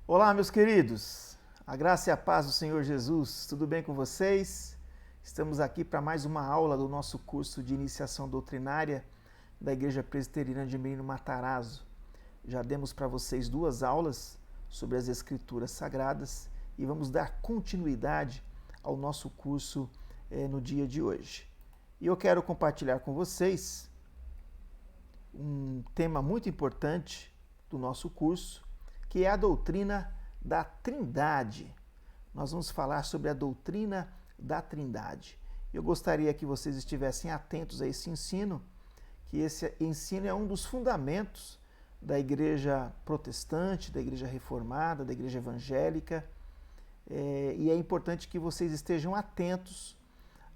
Olá, meus queridos. A graça e a paz do Senhor Jesus. Tudo bem com vocês? Estamos aqui para mais uma aula do nosso curso de iniciação doutrinária da Igreja Presbiteriana de Menino Matarazzo. Já demos para vocês 2 aulas sobre as Escrituras Sagradas e vamos dar continuidade ao nosso curso no dia de hoje. E eu quero compartilhar com vocês um tema muito importante do nosso curso, que é a doutrina da Trindade. Nós vamos falar sobre a doutrina da Trindade. Eu gostaria que vocês estivessem atentos a esse ensino, que esse ensino é um dos fundamentos da Igreja Protestante, da Igreja Reformada, da Igreja Evangélica, e é importante que vocês estejam atentos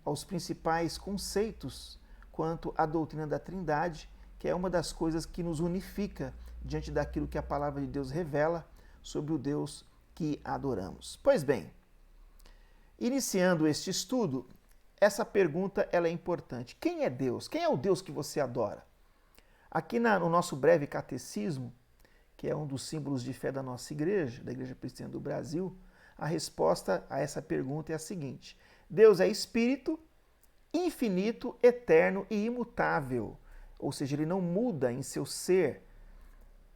aos principais conceitos quanto à doutrina da Trindade, que é uma das coisas que nos unifica diante daquilo que a palavra de Deus revela sobre o Deus que adoramos. Pois bem, iniciando este estudo, essa pergunta ela é importante. Quem é Deus? Quem é o Deus que você adora? Aqui no nosso breve catecismo, que é um dos símbolos de fé da nossa igreja, da Igreja Presbiteriana do Brasil, a resposta a essa pergunta é a seguinte: Deus é espírito, infinito, eterno e imutável. Ou seja, ele não muda em seu ser.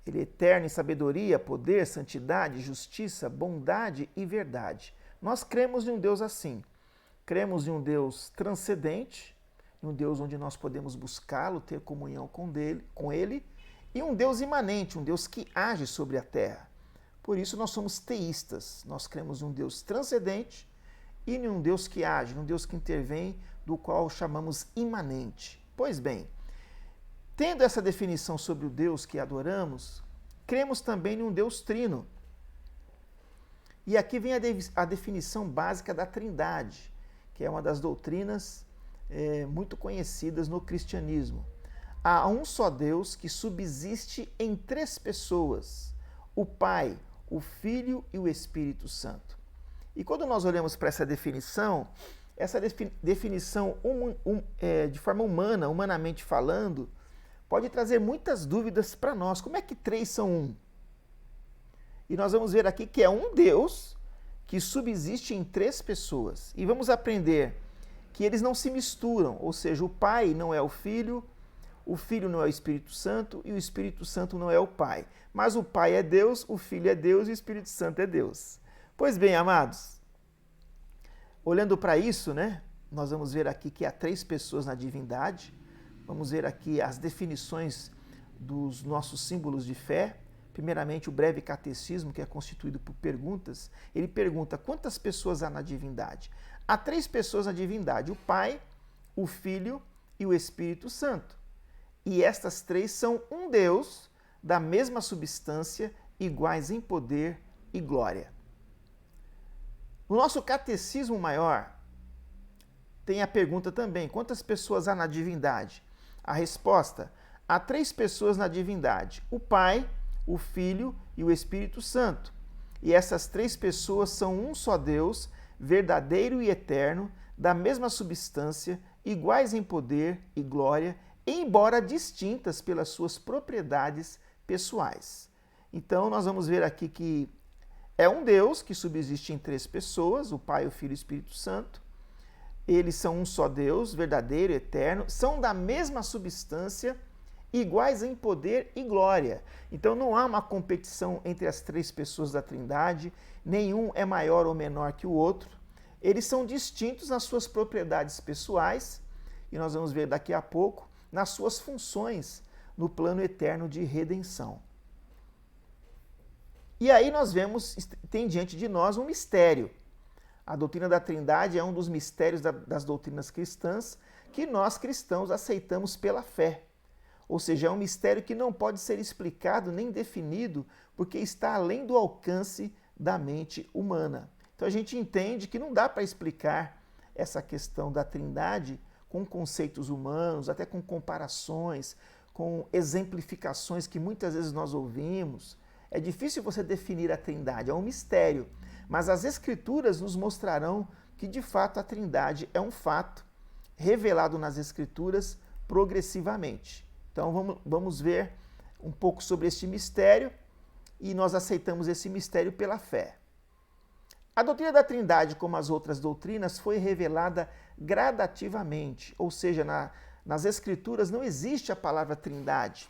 Ele é eterno em sabedoria, poder, santidade, justiça, bondade e verdade. Nós cremos em um Deus assim. Cremos em um Deus transcendente, em um Deus onde nós podemos buscá-lo, ter comunhão com Ele, e um Deus imanente, um Deus que age sobre a terra. Por isso nós somos teístas. Nós cremos em um Deus transcendente e em um Deus que age, um Deus que intervém, do qual chamamos imanente. Pois bem, tendo essa definição sobre o Deus que adoramos, cremos também em um Deus trino. E aqui vem a definição básica da Trindade, que é uma das doutrinas muito conhecidas no cristianismo. Há um só Deus que subsiste em 3 pessoas: o Pai, o Filho e o Espírito Santo. E quando nós olhamos para essa definição de forma humana, humanamente falando, pode trazer muitas dúvidas para nós. Como é que 3 são 1? E nós vamos ver aqui que é um Deus que subsiste em 3 pessoas. E vamos aprender que eles não se misturam, ou seja, o Pai não é o Filho não é o Espírito Santo e o Espírito Santo não é o Pai. Mas o Pai é Deus, o Filho é Deus e o Espírito Santo é Deus. Pois bem, amados, olhando para isso, nós vamos ver aqui que há 3 pessoas na divindade. Vamos ver aqui as definições dos nossos símbolos de fé. Primeiramente, o breve catecismo, que é constituído por perguntas. Ele pergunta: quantas pessoas há na divindade? Há 3 pessoas na divindade: o Pai, o Filho e o Espírito Santo. E estas 3 são um Deus, da mesma substância, iguais em poder e glória. No nosso catecismo maior, tem a pergunta também: quantas pessoas há na divindade? A resposta: há 3 pessoas na divindade: o Pai, o Filho e o Espírito Santo. E essas 3 pessoas são um só Deus, verdadeiro e eterno, da mesma substância, iguais em poder e glória, embora distintas pelas suas propriedades pessoais. Então, nós vamos ver aqui que é um Deus que subsiste em 3 pessoas: o Pai, o Filho e o Espírito Santo. Eles são um só Deus, verdadeiro e eterno, são da mesma substância, iguais em poder e glória. Então não há uma competição entre as 3 pessoas da Trindade, nenhum é maior ou menor que o outro. Eles são distintos nas suas propriedades pessoais, e nós vamos ver daqui a pouco, nas suas funções no plano eterno de redenção. E aí nós vemos, tem diante de nós um mistério. A doutrina da Trindade é um dos mistérios das doutrinas cristãs que nós cristãos aceitamos pela fé. Ou seja, é um mistério que não pode ser explicado nem definido porque está além do alcance da mente humana. Então a gente entende que não dá para explicar essa questão da Trindade com conceitos humanos, até com comparações, com exemplificações que muitas vezes nós ouvimos. É difícil você definir a Trindade, é um mistério. Mas as Escrituras nos mostrarão que, de fato, a Trindade é um fato revelado nas Escrituras progressivamente. Então, vamos ver um pouco sobre este mistério e nós aceitamos esse mistério pela fé. A doutrina da Trindade, como as outras doutrinas, foi revelada gradativamente, ou seja, nas Escrituras não existe a palavra Trindade.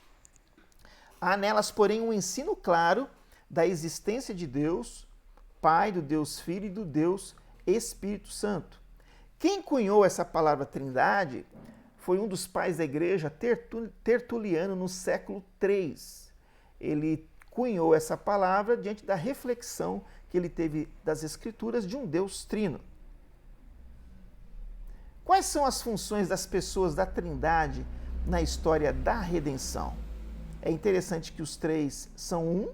Há nelas, porém, um ensino claro da existência de Deus, Pai, do Deus Filho e do Deus Espírito Santo. Quem cunhou essa palavra Trindade foi um dos pais da igreja, Tertuliano, no século III. Ele cunhou essa palavra diante da reflexão que ele teve das Escrituras de um Deus trino. Quais são as funções das pessoas da Trindade na história da redenção? É interessante que os três são um,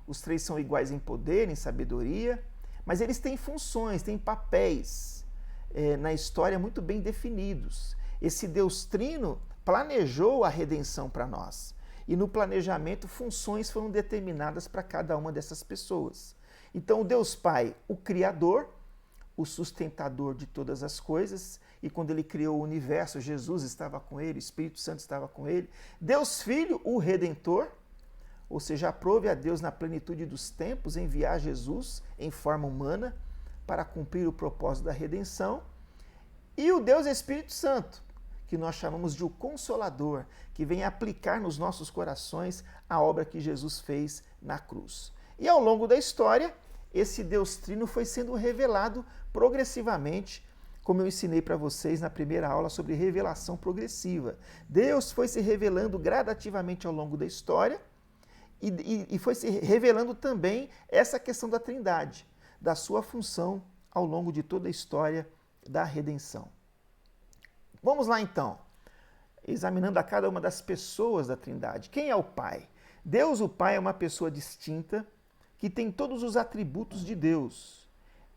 os três são iguais em poder, em sabedoria, mas eles têm funções, têm papéis na história muito bem definidos. Esse Deus trino planejou a redenção para nós. E no planejamento, funções foram determinadas para cada uma dessas pessoas. Então, o Deus Pai, o Criador, o sustentador de todas as coisas, e quando ele criou o universo, Jesus estava com ele, o Espírito Santo estava com ele. Deus Filho, o Redentor, ou seja, aprove a Deus na plenitude dos tempos enviar Jesus em forma humana para cumprir o propósito da redenção. E o Deus Espírito Santo, que nós chamamos de o Consolador, que vem aplicar nos nossos corações a obra que Jesus fez na cruz. E ao longo da história, esse Deus Trino foi sendo revelado progressivamente, como eu ensinei para vocês na primeira aula sobre revelação progressiva. Deus foi se revelando gradativamente ao longo da história e foi se revelando também essa questão da Trindade, da sua função ao longo de toda a história da redenção. Vamos lá então, examinando a cada uma das pessoas da Trindade. Quem é o Pai? Deus, o Pai, é uma pessoa distinta que tem todos os atributos de Deus.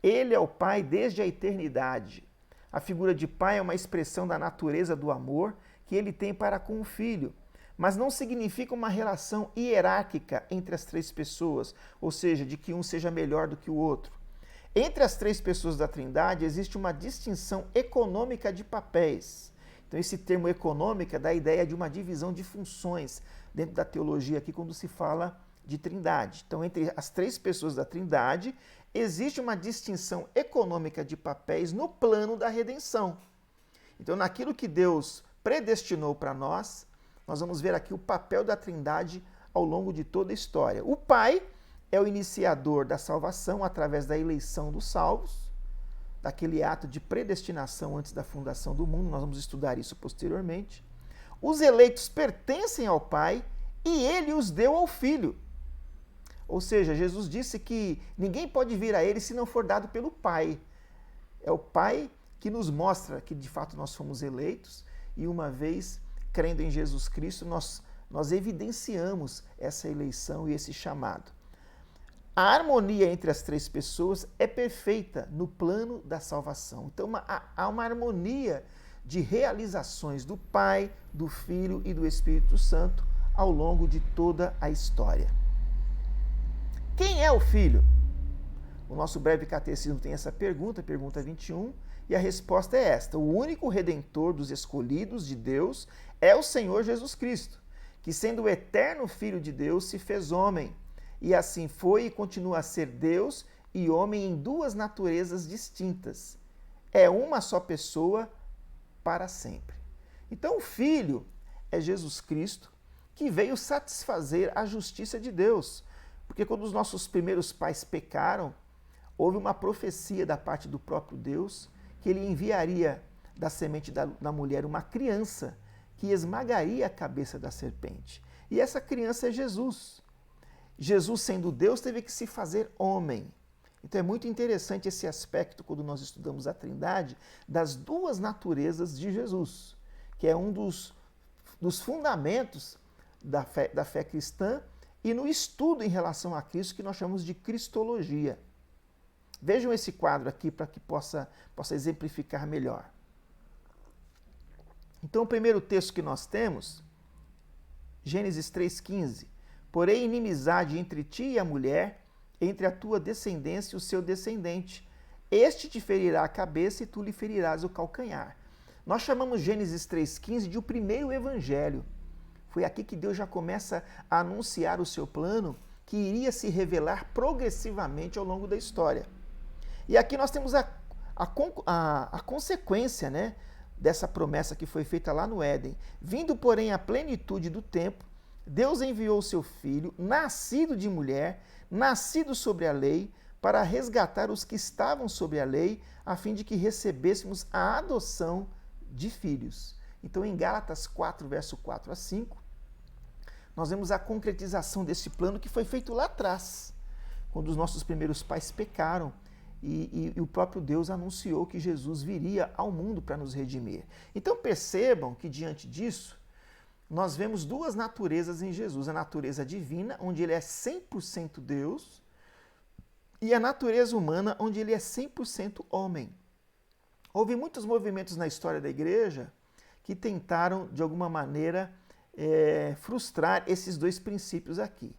Ele é o Pai desde a eternidade. A figura de Pai é uma expressão da natureza do amor que ele tem para com o Filho, mas não significa uma relação hierárquica entre as três pessoas, ou seja, de que um seja melhor do que o outro. Entre as três pessoas da Trindade existe uma distinção econômica de papéis. Então, esse termo econômica dá a ideia de uma divisão de funções dentro da teologia aqui quando se fala de Trindade. Então, entre as três pessoas da Trindade existe uma distinção econômica de papéis no plano da redenção. Então, naquilo que Deus predestinou para nós, nós vamos ver aqui o papel da Trindade ao longo de toda a história. O Pai é o iniciador da salvação através da eleição dos salvos, daquele ato de predestinação antes da fundação do mundo. Nós vamos estudar isso posteriormente. Os eleitos pertencem ao Pai e ele os deu ao Filho. Ou seja, Jesus disse que ninguém pode vir a ele se não for dado pelo Pai. É o Pai que nos mostra que de fato nós fomos eleitos e uma vez crendo em Jesus Cristo, nós evidenciamos essa eleição e esse chamado. A harmonia entre as três pessoas é perfeita no plano da salvação. Então, há uma harmonia de realizações do Pai, do Filho e do Espírito Santo ao longo de toda a história. Quem é o Filho? O nosso breve catecismo tem essa pergunta 21, e a resposta é esta: o único redentor dos escolhidos de Deus é o Senhor Jesus Cristo, que sendo o eterno Filho de Deus se fez homem, e assim foi e continua a ser Deus e homem em duas naturezas distintas. É uma só pessoa para sempre. Então o Filho é Jesus Cristo, que veio satisfazer a justiça de Deus, porque quando os nossos primeiros pais pecaram, houve uma profecia da parte do próprio Deus que ele enviaria da semente da mulher uma criança que esmagaria a cabeça da serpente. E essa criança é Jesus. Jesus, sendo Deus, teve que se fazer homem. Então é muito interessante esse aspecto quando nós estudamos a Trindade das duas naturezas de Jesus, que é um dos fundamentos da fé cristã e no estudo em relação a Cristo que nós chamamos de cristologia. Vejam esse quadro aqui para que possa exemplificar melhor. Então, o primeiro texto que nós temos, Gênesis 3,15. Porém, inimizade entre ti e a mulher, entre a tua descendência e o seu descendente. Este te ferirá a cabeça e tu lhe ferirás o calcanhar. Nós chamamos Gênesis 3,15 de o primeiro evangelho. Foi aqui que Deus já começa a anunciar o seu plano que iria se revelar progressivamente ao longo da história. E aqui nós temos a consequência, né, dessa promessa que foi feita lá no Éden. Vindo, porém, à plenitude do tempo, Deus enviou o seu Filho, nascido de mulher, nascido sobre a lei, para resgatar os que estavam sobre a lei, a fim de que recebêssemos a adoção de filhos. Então, em Gálatas 4, verso 4 a 5, nós vemos a concretização desse plano que foi feito lá atrás, quando os nossos primeiros pais pecaram e o próprio Deus anunciou que Jesus viria ao mundo para nos redimir. Então percebam que diante disso, nós vemos duas naturezas em Jesus, a natureza divina, onde ele é 100% Deus, e a natureza humana, onde ele é 100% homem. Houve muitos movimentos na história da igreja que tentaram, de alguma maneira, frustrar esses dois princípios aqui.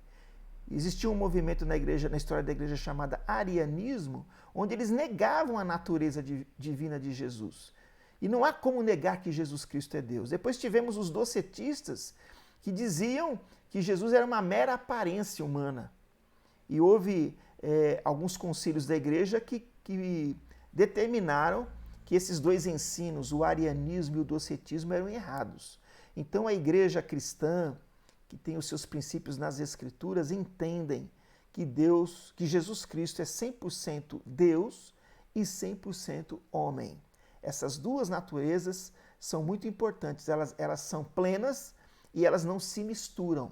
Existia um movimento na história da igreja chamada arianismo, onde eles negavam a natureza divina de Jesus. E não há como negar que Jesus Cristo é Deus. Depois tivemos os docetistas, que diziam que Jesus era uma mera aparência humana. E houve alguns concílios da igreja que determinaram que esses dois ensinos, o arianismo e o docetismo, eram errados. Então a igreja cristã, que tem os seus princípios nas Escrituras, entendem que Jesus Cristo é 100% Deus e 100% homem. Essas duas naturezas são muito importantes, elas são plenas e elas não se misturam.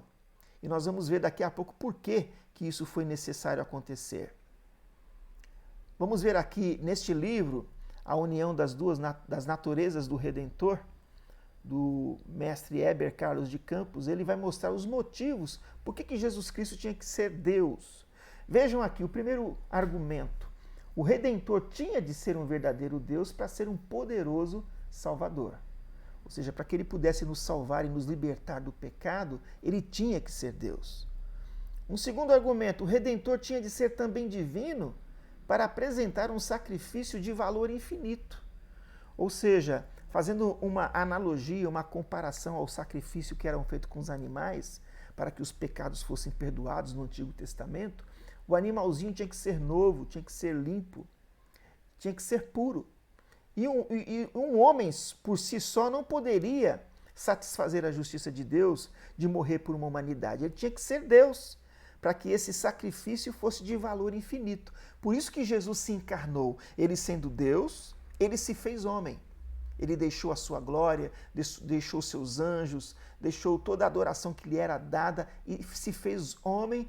E nós vamos ver daqui a pouco por que isso foi necessário acontecer. Vamos ver aqui neste livro a união das naturezas do Redentor, do mestre Heber Carlos de Campos. Ele vai mostrar os motivos por que Jesus Cristo tinha que ser Deus. Vejam aqui o primeiro argumento. O Redentor tinha de ser um verdadeiro Deus para ser um poderoso Salvador. Ou seja, para que ele pudesse nos salvar e nos libertar do pecado, ele tinha que ser Deus. Um segundo argumento, o Redentor tinha de ser também divino para apresentar um sacrifício de valor infinito. Ou seja, fazendo uma analogia, uma comparação ao sacrifício que eram feitos com os animais, para que os pecados fossem perdoados no Antigo Testamento, o animalzinho tinha que ser novo, tinha que ser limpo, tinha que ser puro. E um homem, por si só, não poderia satisfazer a justiça de Deus de morrer por uma humanidade. Ele tinha que ser Deus, para que esse sacrifício fosse de valor infinito. Por isso que Jesus se encarnou. Ele sendo Deus, ele se fez homem. Ele deixou a sua glória, deixou seus anjos, deixou toda a adoração que lhe era dada e se fez homem,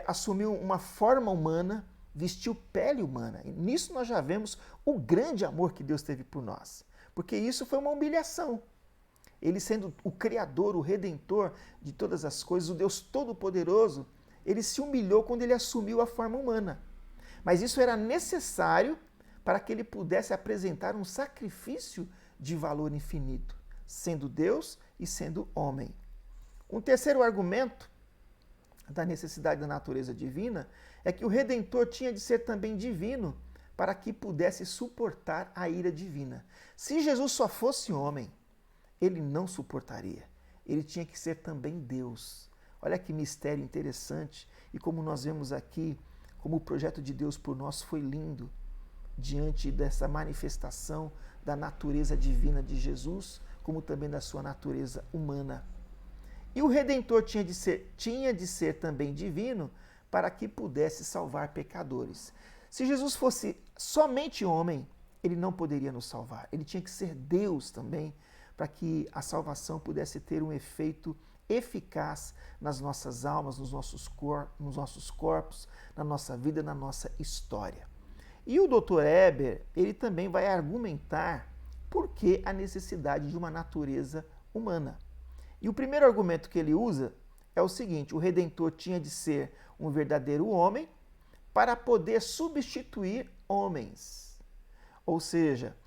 assumiu uma forma humana, vestiu pele humana. E nisso nós já vemos o grande amor que Deus teve por nós. Porque isso foi uma humilhação. Ele sendo o Criador, o Redentor de todas as coisas, o Deus Todo-Poderoso, ele se humilhou quando ele assumiu a forma humana. Mas isso era necessário para que ele pudesse apresentar um sacrifício de valor infinito, sendo Deus e sendo homem. Um terceiro argumento da necessidade da natureza divina é que o Redentor tinha de ser também divino para que pudesse suportar a ira divina. Se Jesus só fosse homem, ele não suportaria. Ele tinha que ser também Deus. Olha que mistério interessante. E como nós vemos aqui, como o projeto de Deus por nós foi lindo, diante dessa manifestação da natureza divina de Jesus, como também da sua natureza humana. E o Redentor tinha de ser também divino para que pudesse salvar pecadores. Se Jesus fosse somente homem, ele não poderia nos salvar. Ele tinha que ser Deus também, para que a salvação pudesse ter um efeito eficaz nas nossas almas, nos nossos corpos, na nossa vida, na nossa história. E o Dr. Heber, ele também vai argumentar por que a necessidade de uma natureza humana. E o primeiro argumento que ele usa é o seguinte: o Redentor tinha de ser um verdadeiro homem para poder substituir homens. Ou seja,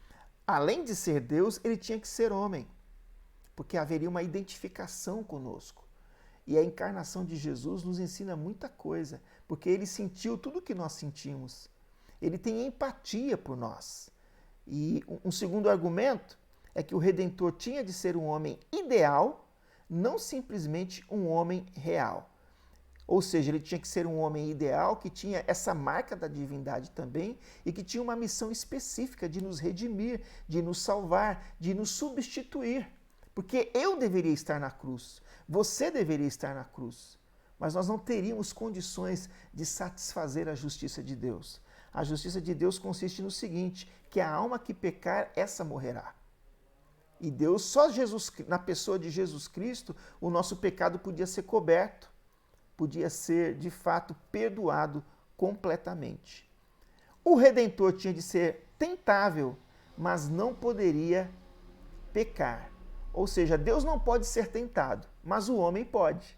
além de ser Deus, ele tinha que ser homem, porque haveria uma identificação conosco. E a encarnação de Jesus nos ensina muita coisa, porque ele sentiu tudo o que nós sentimos. Ele tem empatia por nós. E um segundo argumento é que o Redentor tinha de ser um homem ideal, não simplesmente um homem real. Ou seja, ele tinha que ser um homem ideal, que tinha essa marca da divindade também e que tinha uma missão específica de nos redimir, de nos salvar, de nos substituir. Porque eu deveria estar na cruz, você deveria estar na cruz, mas nós não teríamos condições de satisfazer a justiça de Deus. A justiça de Deus consiste no seguinte, que a alma que pecar, essa morrerá. E Deus, só Jesus, na pessoa de Jesus Cristo, o nosso pecado podia ser coberto, podia ser, de fato, perdoado completamente. O Redentor tinha de ser tentável, mas não poderia pecar. Ou seja, Deus não pode ser tentado, mas o homem pode.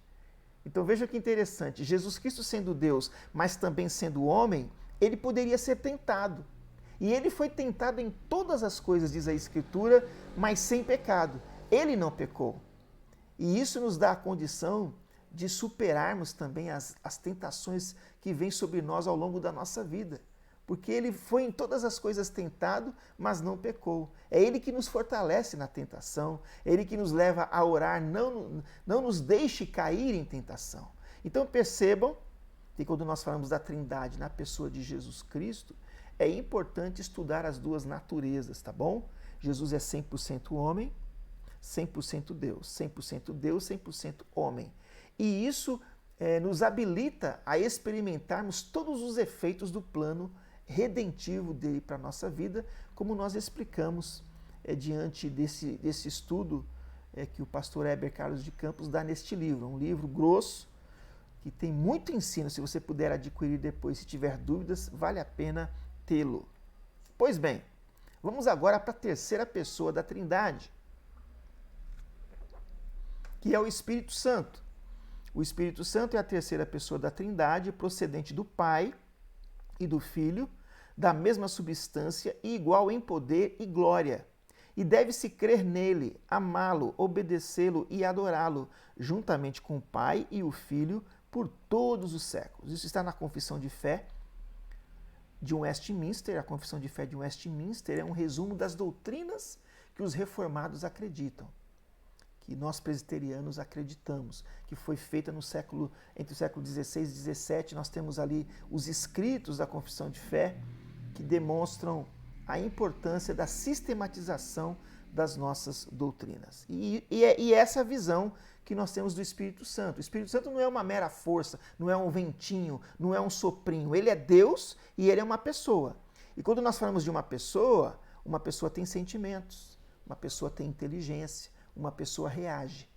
Então veja que interessante, Jesus Cristo sendo Deus, mas também sendo homem, ele poderia ser tentado. E ele foi tentado em todas as coisas, diz a Escritura, mas sem pecado. Ele não pecou. E isso nos dá a condição de superarmos também as tentações que vêm sobre nós ao longo da nossa vida. Porque ele foi em todas as coisas tentado, mas não pecou. É ele que nos fortalece na tentação, é ele que nos leva a orar, não nos deixe cair em tentação. Então percebam que quando nós falamos da Trindade na pessoa de Jesus Cristo, é importante estudar as duas naturezas, tá bom? Jesus é 100% homem, 100% Deus, 100% Deus, 100% homem. E isso nos habilita a experimentarmos todos os efeitos do plano redentivo dele para a nossa vida, como nós explicamos diante desse estudo que o pastor Heber Carlos de Campos dá neste livro. Um livro grosso, que tem muito ensino. Se você puder adquirir depois, se tiver dúvidas, vale a pena tê-lo. Pois bem, vamos agora para a terceira pessoa da Trindade, que é o Espírito Santo. O Espírito Santo é a terceira pessoa da Trindade, procedente do Pai e do Filho, da mesma substância e igual em poder e glória. E deve-se crer nele, amá-lo, obedecê-lo e adorá-lo, juntamente com o Pai e o Filho, por todos os séculos. Isso está na Confissão de Fé de Westminster. A Confissão de Fé de Westminster é um resumo das doutrinas que os reformados acreditam, que nós presbiterianos acreditamos, que foi feita entre o século XVI e XVII. Nós temos ali os escritos da Confissão de Fé que demonstram a importância da sistematização das nossas doutrinas. E essa é a visão que nós temos do Espírito Santo. O Espírito Santo não é uma mera força, não é um ventinho, não é um soprinho. Ele é Deus e ele é uma pessoa. E quando nós falamos de uma pessoa tem sentimentos, uma pessoa tem inteligência, uma pessoa reage.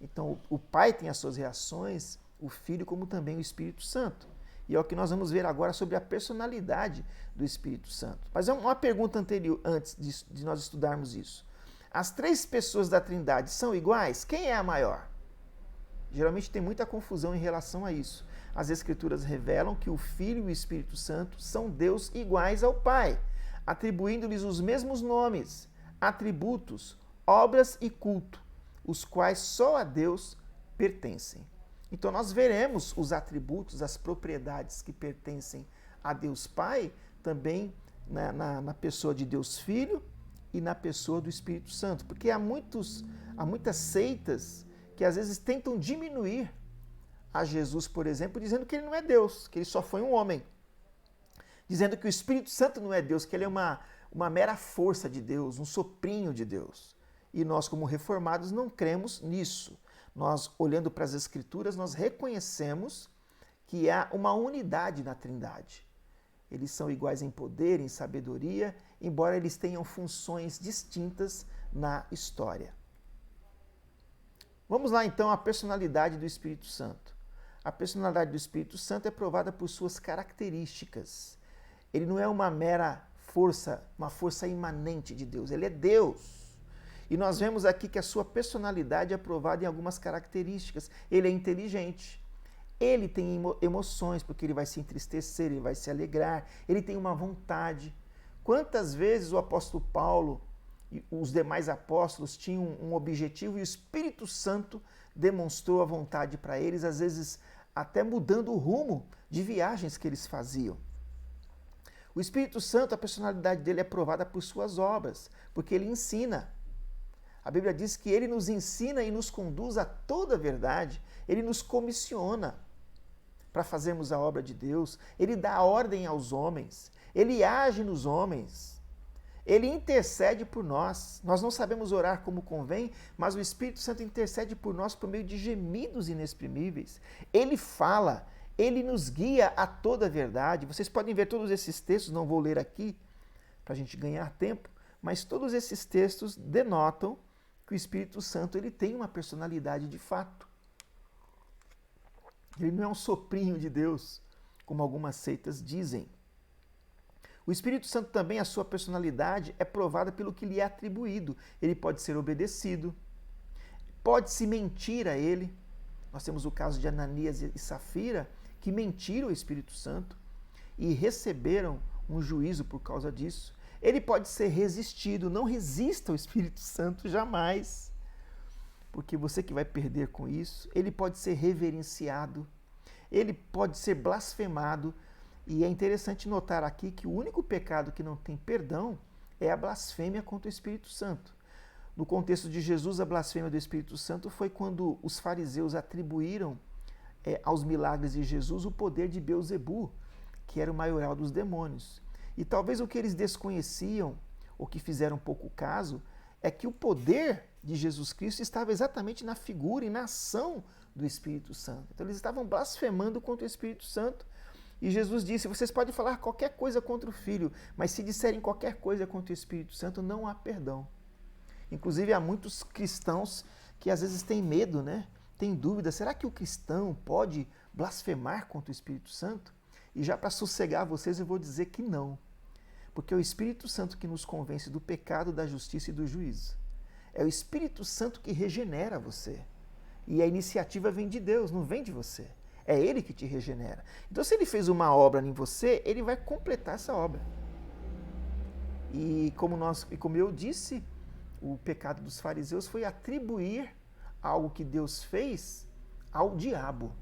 Então, o Pai tem as suas reações, o Filho, como também o Espírito Santo. E é o que nós vamos ver agora sobre a personalidade do Espírito Santo. Mas é uma pergunta anterior, antes de nós estudarmos isso. As três pessoas da Trindade são iguais? Quem é a maior? Geralmente tem muita confusão em relação a isso. As Escrituras revelam que o Filho e o Espírito Santo são Deus iguais ao Pai, atribuindo-lhes os mesmos nomes, atributos, obras e culto, os quais só a Deus pertencem. Então nós veremos os atributos, as propriedades que pertencem a Deus Pai, também na pessoa de Deus Filho e na pessoa do Espírito Santo. Porque há muitas seitas que às vezes tentam diminuir a Jesus, por exemplo, dizendo que ele não é Deus, que ele só foi um homem. Dizendo que o Espírito Santo não é Deus, que ele é uma mera força de Deus, um soprinho de Deus. E nós, como reformados, não cremos nisso. Nós, olhando para as Escrituras, nós reconhecemos que há uma unidade na Trindade. Eles são iguais em poder, em sabedoria, embora eles tenham funções distintas na história. Vamos lá, então, à personalidade do Espírito Santo. A personalidade do Espírito Santo é provada por suas características. Ele não é uma mera força, uma força imanente de Deus. Ele é Deus. E nós vemos aqui que a sua personalidade é provada em algumas características. Ele é inteligente, ele tem emoções, porque ele vai se entristecer, ele vai se alegrar, ele tem uma vontade. Quantas vezes o apóstolo Paulo e os demais apóstolos tinham um objetivo e o Espírito Santo demonstrou a vontade para eles, às vezes até mudando o rumo de viagens que eles faziam. O Espírito Santo, a personalidade dele é provada por suas obras, porque ele ensina. A Bíblia diz que ele nos ensina e nos conduz a toda a verdade, ele nos comissiona. para fazermos a obra de Deus. Ele dá ordem aos homens. Ele age nos homens. Ele intercede por nós. Nós não sabemos orar como convém, mas o Espírito Santo intercede por nós por meio de gemidos inexprimíveis. Ele fala, ele nos guia a toda a verdade. Vocês podem ver todos esses textos, não vou ler aqui para a gente ganhar tempo, mas todos esses textos denotam que o Espírito Santo ele tem uma personalidade de fato. Ele não é um soprinho de Deus, como algumas seitas dizem. O Espírito Santo também, a sua personalidade, é provada pelo que lhe é atribuído. Ele pode ser obedecido, pode-se mentir a ele. Nós temos o caso de Ananias e Safira, que mentiram ao Espírito Santo e receberam um juízo por causa disso. Ele pode ser resistido, não resista ao Espírito Santo jamais, porque você que vai perder com isso. Ele pode ser reverenciado, ele pode ser blasfemado, e é interessante notar aqui que o único pecado que não tem perdão é a blasfêmia contra o Espírito Santo. No contexto de Jesus, a blasfêmia do Espírito Santo foi quando os fariseus atribuíram aos milagres de Jesus o poder de Beelzebu, que era o maioral dos demônios. E talvez o que eles desconheciam, ou que fizeram pouco caso, é que o poder de Jesus Cristo estava exatamente na figura e na ação do Espírito Santo. Então eles estavam blasfemando contra o Espírito Santo. E Jesus disse, vocês podem falar qualquer coisa contra o Filho, mas se disserem qualquer coisa contra o Espírito Santo, não há perdão. Inclusive há muitos cristãos que às vezes têm medo, né? Tem dúvida, será que o cristão pode blasfemar contra o Espírito Santo? E já para sossegar vocês eu vou dizer que não. Porque é o Espírito Santo que nos convence do pecado, da justiça e do juízo. É o Espírito Santo que regenera você. E a iniciativa vem de Deus, não vem de você. É Ele que te regenera. Então, se Ele fez uma obra em você, Ele vai completar essa obra. E como eu disse, o pecado dos fariseus foi atribuir algo que Deus fez ao diabo.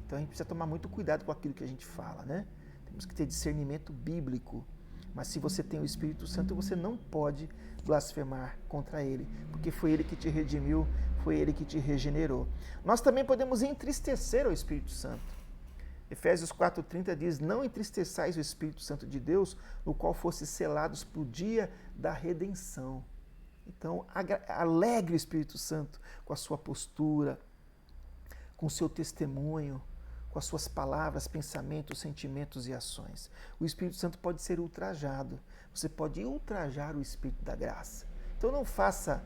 Então, a gente precisa tomar muito cuidado com aquilo que a gente fala, né? Temos que ter discernimento bíblico. Mas se você tem o Espírito Santo, você não pode blasfemar contra Ele, porque foi Ele que te redimiu, foi Ele que te regenerou. Nós também podemos entristecer o Espírito Santo. Efésios 4,30 diz, não entristeçais o Espírito Santo de Deus, no qual fostes selados para o dia da redenção. Então, alegre o Espírito Santo com a sua postura, com o seu testemunho, com as suas palavras, pensamentos, sentimentos e ações. O Espírito Santo pode ser ultrajado. Você pode ultrajar o Espírito da graça. Então não faça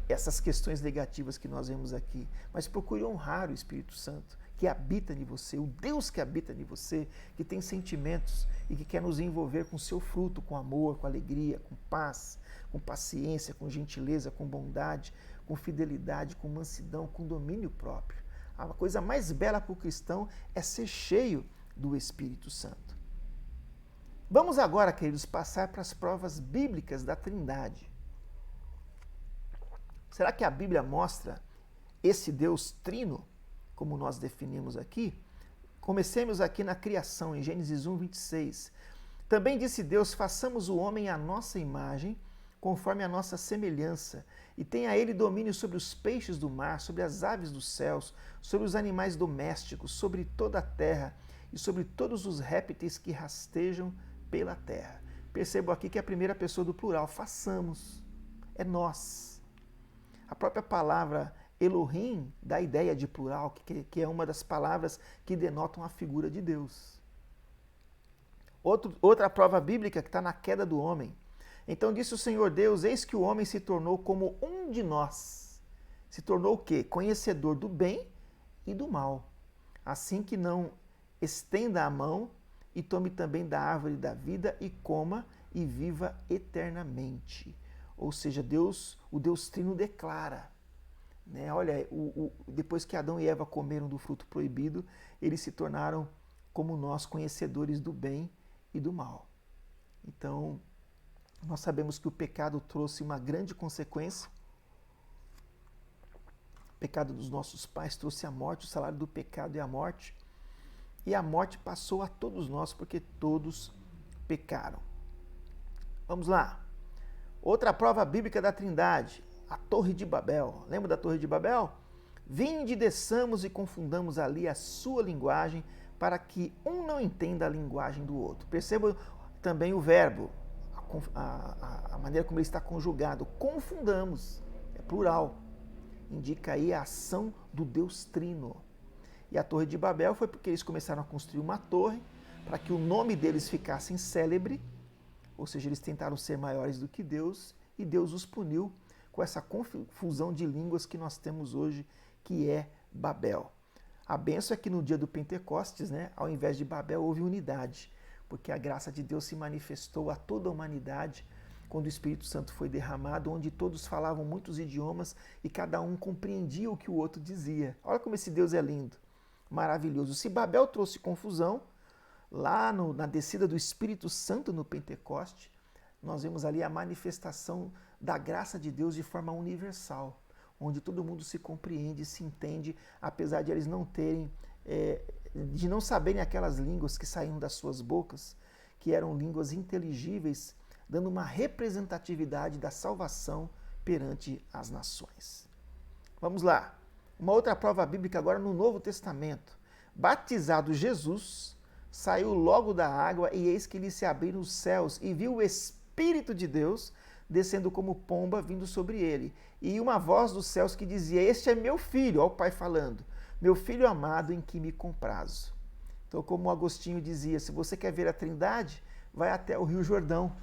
essas questões negativas que nós vemos aqui, mas procure honrar o Espírito Santo, que habita em você, o Deus que habita em você, que tem sentimentos e que quer nos envolver com o seu fruto, com amor, com alegria, com paz, com paciência, com gentileza, com bondade, com fidelidade, com mansidão, com domínio próprio. A coisa mais bela para o cristão é ser cheio do Espírito Santo. Vamos agora, queridos, passar para as provas bíblicas da Trindade. Será que a Bíblia mostra esse Deus trino, como nós definimos aqui? Comecemos aqui na criação, em Gênesis 1, 26. Também disse Deus, façamos o homem à nossa imagem, conforme a nossa semelhança, e tenha ele domínio sobre os peixes do mar, sobre as aves dos céus, sobre os animais domésticos, sobre toda a terra e sobre todos os répteis que rastejam pela terra. Percebo aqui que é a primeira pessoa do plural, façamos, é nós. A própria palavra Elohim dá a ideia de plural, que é uma das palavras que denotam a figura de Deus. Outra prova bíblica que está na queda do homem. Então disse o Senhor Deus, eis que o homem se tornou como um de nós. Se tornou o quê? Conhecedor do bem e do mal. Assim que não estenda a mão e tome também da árvore da vida e coma e viva eternamente. Ou seja, Deus, o Deus Trino declara, né? Olha, depois que Adão e Eva comeram do fruto proibido, eles se tornaram como nós, conhecedores do bem e do mal. Então, nós sabemos que o pecado trouxe uma grande consequência. O pecado dos nossos pais trouxe a morte, o salário do pecado é a morte. E a morte passou a todos nós, porque todos pecaram. Vamos lá. Outra prova bíblica da Trindade, a Torre de Babel. Lembra da Torre de Babel? Vinde, desçamos e confundamos ali a sua linguagem, para que um não entenda a linguagem do outro. Perceba também o verbo, a maneira como ele está conjugado. Confundamos, é plural. Indica aí a ação do Deus Trino. E a Torre de Babel foi porque eles começaram a construir uma torre para que o nome deles ficasse célebre, ou seja, eles tentaram ser maiores do que Deus, e Deus os puniu com essa confusão de línguas que nós temos hoje, que é Babel. A bênção é que no dia do Pentecostes, né, ao invés de Babel, houve unidade, porque a graça de Deus se manifestou a toda a humanidade quando o Espírito Santo foi derramado, onde todos falavam muitos idiomas e cada um compreendia o que o outro dizia. Olha como esse Deus é lindo, maravilhoso. Se Babel trouxe confusão, lá na descida do Espírito Santo no Pentecoste, nós vemos ali a manifestação da graça de Deus de forma universal, onde todo mundo se compreende, se entende, apesar de eles não terem, de não saberem aquelas línguas que saíam das suas bocas, que eram línguas inteligíveis, dando uma representatividade da salvação perante as nações. Vamos lá. Uma outra prova bíblica agora no Novo Testamento. Batizado Jesus, saiu logo da água e eis que lhe se abriram os céus e viu o Espírito de Deus descendo como pomba vindo sobre ele. E uma voz dos céus que dizia, este é meu filho, ó o Pai falando, meu filho amado em que me comprazo. Então, como Agostinho dizia, se você quer ver a Trindade, vai até o Rio Jordão,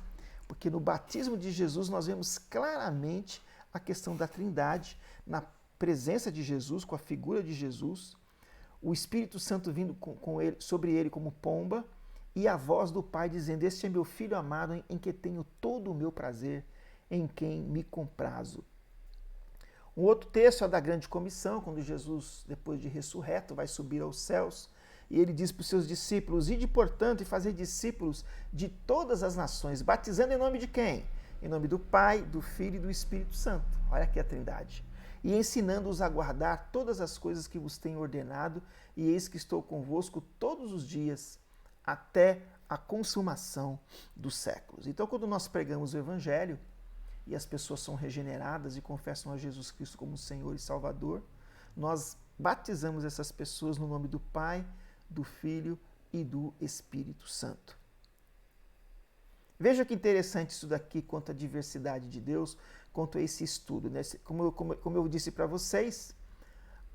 porque no batismo de Jesus nós vemos claramente a questão da Trindade, na presença de Jesus, com a figura de Jesus, o Espírito Santo vindo sobre ele como pomba, e a voz do Pai dizendo, este é meu filho amado em que tenho todo o meu prazer, em quem me comprazo. Um outro texto é da grande comissão, quando Jesus, depois de ressurreto, vai subir aos céus, e ele diz para os seus discípulos, ide, portanto, e fazer discípulos de todas as nações, batizando em nome de quem? Em nome do Pai, do Filho e do Espírito Santo. Olha aqui a Trindade. E ensinando-os a guardar todas as coisas que vos tenho ordenado, e eis que estou convosco todos os dias, até a consumação dos séculos. Então, quando nós pregamos o Evangelho, e as pessoas são regeneradas e confessam a Jesus Cristo como Senhor e Salvador, nós batizamos essas pessoas no nome do Pai, do Filho e do Espírito Santo. Veja que interessante isso daqui quanto à diversidade de Deus, quanto a esse estudo. Né? Como eu disse para vocês,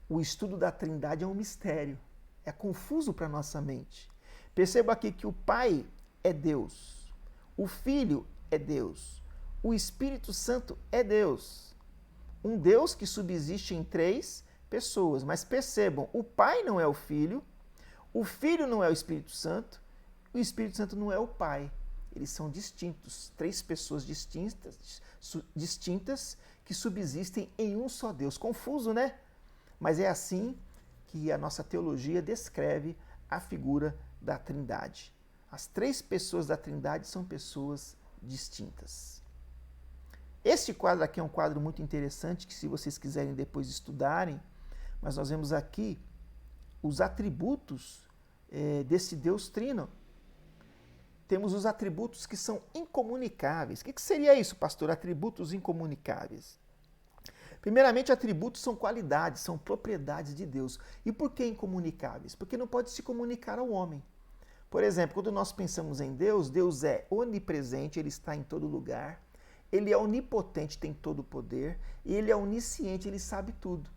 o estudo da Trindade é um mistério, é confuso para a nossa mente. Perceba aqui que o Pai é Deus, o Filho é Deus, o Espírito Santo é Deus. Um Deus que subsiste em três pessoas. Mas percebam, o Pai não é o Filho não é o Espírito Santo não é o Pai. Eles são distintos, três pessoas distintas que subsistem em um só Deus. Confuso, né? Mas é assim que a nossa teologia descreve a figura da Trindade. As três pessoas da Trindade são pessoas distintas. Este quadro aqui é um quadro muito interessante, que se vocês quiserem depois estudarem, mas nós vemos aqui os atributos desse Deus Trino. Temos os atributos que são incomunicáveis. O que seria isso, pastor? Atributos incomunicáveis. Primeiramente, atributos são qualidades, são propriedades de Deus. E por que incomunicáveis? Porque não pode se comunicar ao homem. Por exemplo, quando nós pensamos em Deus, Deus é onipresente, Ele está em todo lugar. Ele é onipotente, tem todo o poder. E Ele é onisciente, Ele sabe tudo.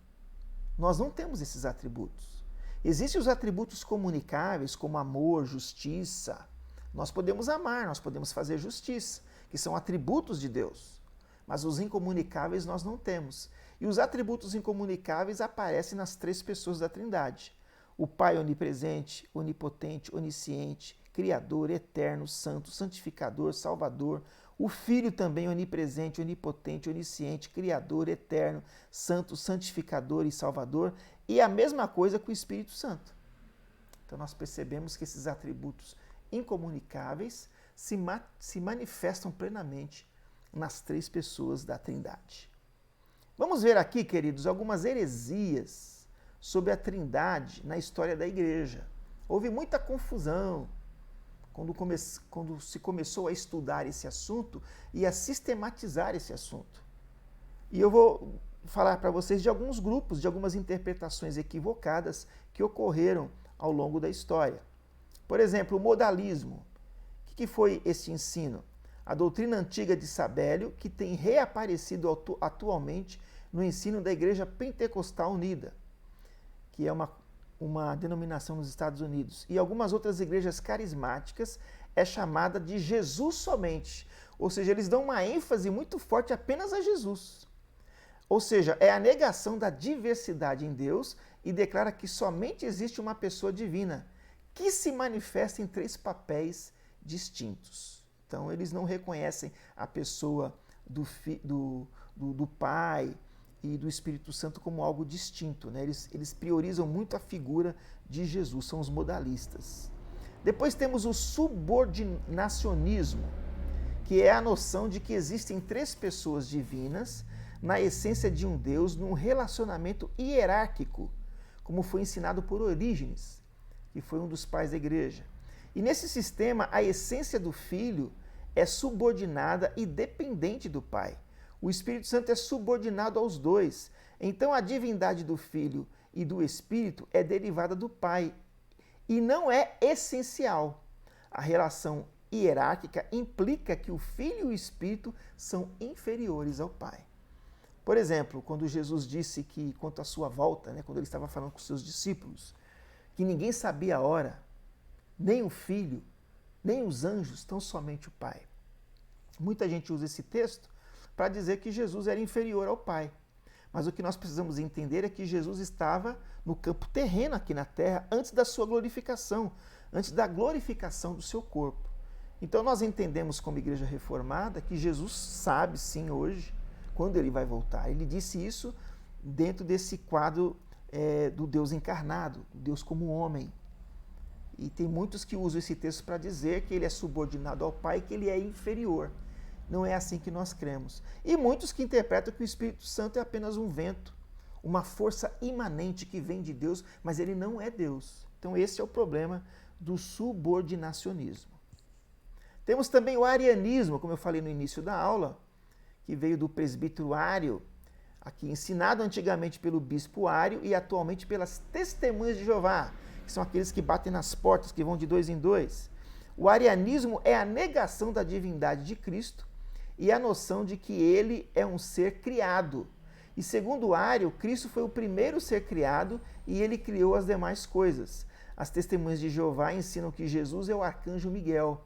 Nós não temos esses atributos. Existem os atributos comunicáveis, como amor, justiça. Nós podemos amar, nós podemos fazer justiça, que são atributos de Deus. Mas os incomunicáveis nós não temos. E os atributos incomunicáveis aparecem nas três pessoas da Trindade. O Pai onipresente, onipotente, onisciente, Criador, eterno, santo, santificador, salvador. O Filho também onipresente, onipotente, onisciente, Criador, eterno, santo, santificador e salvador. E a mesma coisa com o Espírito Santo. Então nós percebemos que esses atributos incomunicáveis se manifestam plenamente nas três pessoas da Trindade. Vamos ver aqui, queridos, algumas heresias sobre a Trindade na história da Igreja. Houve muita confusão quando se começou a estudar esse assunto e a sistematizar esse assunto. E eu vou falar para vocês de alguns grupos, de algumas interpretações equivocadas que ocorreram ao longo da história. Por exemplo, o modalismo. O que foi esse ensino? A doutrina antiga de Sabélio, que tem reaparecido atualmente no ensino da Igreja Pentecostal Unida, que é uma denominação nos Estados Unidos, e algumas outras igrejas carismáticas, é chamada de Jesus somente. Ou seja, eles dão uma ênfase muito forte apenas a Jesus. Ou seja, é a negação da diversidade em Deus e declara que somente existe uma pessoa divina, que se manifesta em 3 papéis distintos. Então, eles não reconhecem a pessoa do Pai e do Espírito Santo como algo distinto, né? Eles priorizam muito a figura de Jesus, são os modalistas. Depois temos o subordinacionismo, que é a noção de que existem 3 pessoas divinas na essência de um Deus, num relacionamento hierárquico, como foi ensinado por Orígenes, que foi um dos pais da igreja. E nesse sistema, a essência do Filho é subordinada e dependente do Pai. O Espírito Santo é subordinado aos dois. Então, a divindade do Filho e do Espírito é derivada do Pai e não é essencial. A relação hierárquica implica que o Filho e o Espírito são inferiores ao Pai. Por exemplo, quando Jesus disse que, quanto à sua volta, quando ele estava falando com os seus discípulos, que ninguém sabia a hora, nem o Filho, nem os anjos, tão somente o Pai. Muita gente usa esse texto para dizer que Jesus era inferior ao Pai. Mas o que nós precisamos entender é que Jesus estava no campo terreno aqui na terra antes da sua glorificação, antes da glorificação do seu corpo. Então nós entendemos como igreja reformada que Jesus sabe sim hoje quando ele vai voltar. Ele disse isso dentro desse quadro do Deus encarnado, Deus como homem. E tem muitos que usam esse texto para dizer que ele é subordinado ao Pai, que ele é inferior. Não é assim que nós cremos. E muitos que interpretam que o Espírito Santo é apenas um vento, uma força imanente que vem de Deus, mas ele não é Deus. Então esse é o problema do subordinacionismo. Temos também o arianismo, como eu falei no início da aula, que veio do presbítero Ário, aqui ensinado antigamente pelo bispo Ário e atualmente pelas testemunhas de Jeová, que são aqueles que batem nas portas, que vão de 2 em 2. O arianismo é a negação da divindade de Cristo e a noção de que ele é um ser criado. E segundo Ário, Cristo foi o primeiro ser criado e ele criou as demais coisas. As testemunhas de Jeová ensinam que Jesus é o arcanjo Miguel.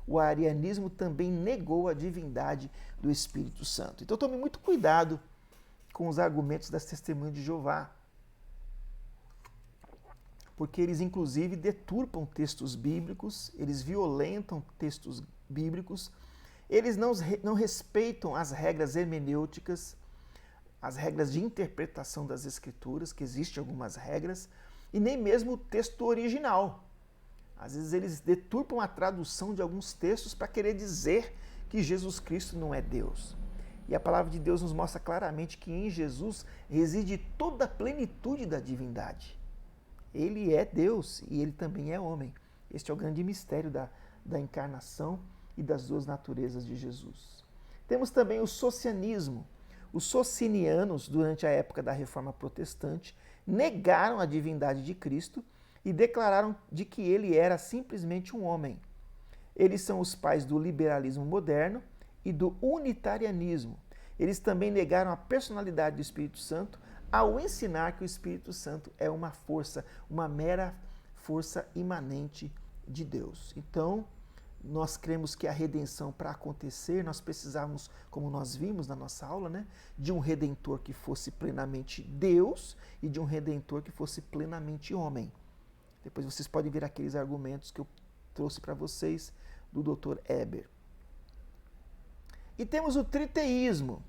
O arianismo também negou a divindade do Espírito Santo. Então tome muito cuidado com os argumentos das testemunhas de Jeová, porque eles inclusive deturpam textos bíblicos, eles violentam textos bíblicos, eles não respeitam as regras hermenêuticas, as regras de interpretação das Escrituras, que existem algumas regras, e nem mesmo o texto original. Às vezes eles deturpam a tradução de alguns textos para querer dizer que Jesus Cristo não é Deus. E a palavra de Deus nos mostra claramente que em Jesus reside toda a plenitude da divindade. Ele é Deus e ele também é homem. Este é o grande mistério da encarnação e das duas naturezas de Jesus. Temos também o socianismo. Os socinianos, durante a época da Reforma Protestante, negaram a divindade de Cristo e declararam de que ele era simplesmente um homem. Eles são os pais do liberalismo moderno e do unitarianismo. Eles também negaram a personalidade do Espírito Santo ao ensinar que o Espírito Santo é uma força, uma mera força imanente de Deus. Então, nós cremos que a redenção, para acontecer, nós precisávamos, como nós vimos na nossa aula, de um Redentor que fosse plenamente Deus e de um Redentor que fosse plenamente homem. Depois vocês podem ver aqueles argumentos que eu trouxe para vocês do Dr. Eber. E temos o triteísmo,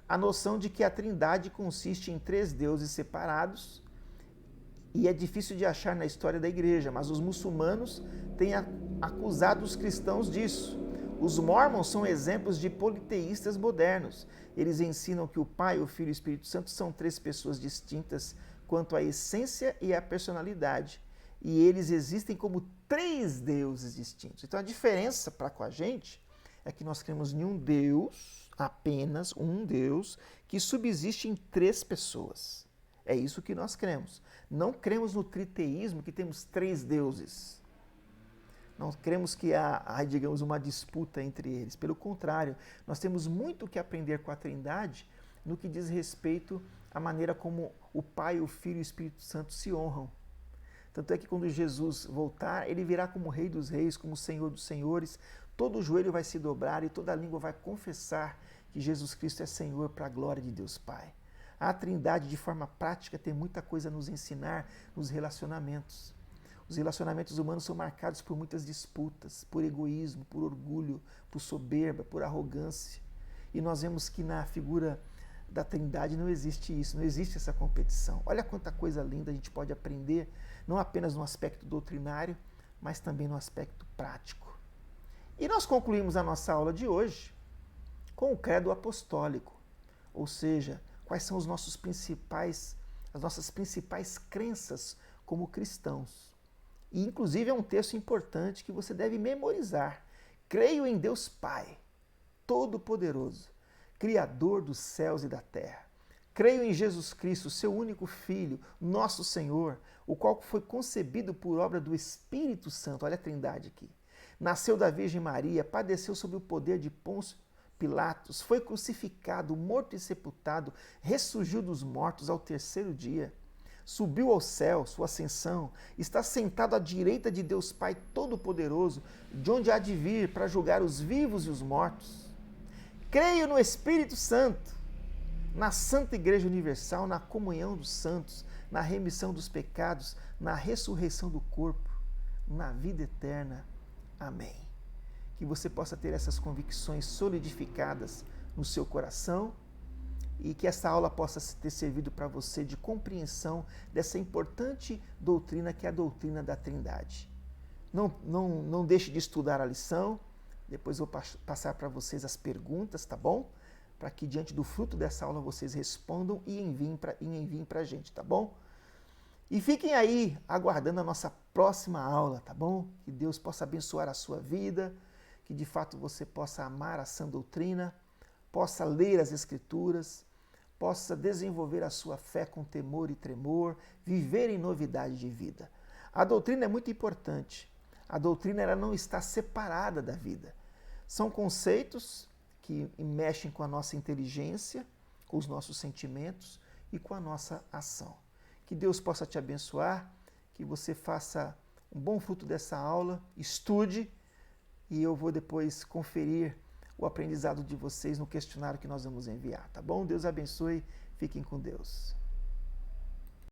a noção de que a Trindade consiste em 3 deuses separados, e é difícil de achar na história da igreja, mas os muçulmanos têm acusado os cristãos disso. Os mórmons são exemplos de politeístas modernos. Eles ensinam que o Pai, o Filho e o Espírito Santo são 3 pessoas distintas quanto à essência e à personalidade. E eles existem como 3 deuses distintos. Então a diferença para com a gente é que nós cremos em um Deus Apenas um Deus que subsiste em três pessoas. É isso que nós cremos. Não cremos no triteísmo, que temos três deuses. Não cremos que há, digamos, uma disputa entre eles. Pelo contrário, nós temos muito que aprender com a Trindade no que diz respeito à maneira como o Pai, o Filho e o Espírito Santo se honram. Tanto é que quando Jesus voltar, ele virá como Rei dos Reis, como Senhor dos Senhores. Todo o joelho vai se dobrar e toda a língua vai confessar que Jesus Cristo é Senhor para a glória de Deus Pai. A Trindade, de forma prática, tem muita coisa a nos ensinar nos relacionamentos. Os relacionamentos humanos são marcados por muitas disputas, por egoísmo, por orgulho, por soberba, por arrogância. E nós vemos que na figura da Trindade não existe isso, não existe essa competição. Olha quanta coisa linda a gente pode aprender, não apenas no aspecto doutrinário, mas também no aspecto prático. E nós concluímos a nossa aula de hoje com o credo apostólico, ou seja, quais são as nossas principais crenças como cristãos. E, inclusive, é um texto importante que você deve memorizar. Creio em Deus Pai, Todo-Poderoso, Criador dos céus e da terra. Creio em Jesus Cristo, seu único Filho, nosso Senhor, o qual foi concebido por obra do Espírito Santo. Olha a Trindade aqui. Nasceu da Virgem Maria, padeceu sob o poder de Pôncio Pilatos, foi crucificado, morto e sepultado, ressurgiu dos mortos ao terceiro dia. Subiu ao céu, sua ascensão, está sentado à direita de Deus Pai Todo-Poderoso, de onde há de vir para julgar os vivos e os mortos. Creio no Espírito Santo, na Santa Igreja Universal, na comunhão dos santos, na remissão dos pecados, na ressurreição do corpo, na vida eterna. Amém. Que você possa ter essas convicções solidificadas no seu coração e que essa aula possa ter servido para você de compreensão dessa importante doutrina que é a doutrina da Trindade. Não deixe de estudar a lição, depois eu vou passar para vocês as perguntas, tá bom? Para que diante do fruto dessa aula vocês respondam e enviem para a gente, tá bom? E fiquem aí aguardando a nossa próxima aula, tá bom? Que Deus possa abençoar a sua vida, que de fato você possa amar a sã doutrina, possa ler as Escrituras, possa desenvolver a sua fé com temor e tremor, viver em novidade de vida. A doutrina é muito importante. A doutrina ela não está separada da vida. São conceitos que mexem com a nossa inteligência, com os nossos sentimentos e com a nossa ação. Que Deus possa te abençoar, que você faça um bom fruto dessa aula, estude e eu vou depois conferir o aprendizado de vocês no questionário que nós vamos enviar, tá bom? Deus abençoe, fiquem com Deus.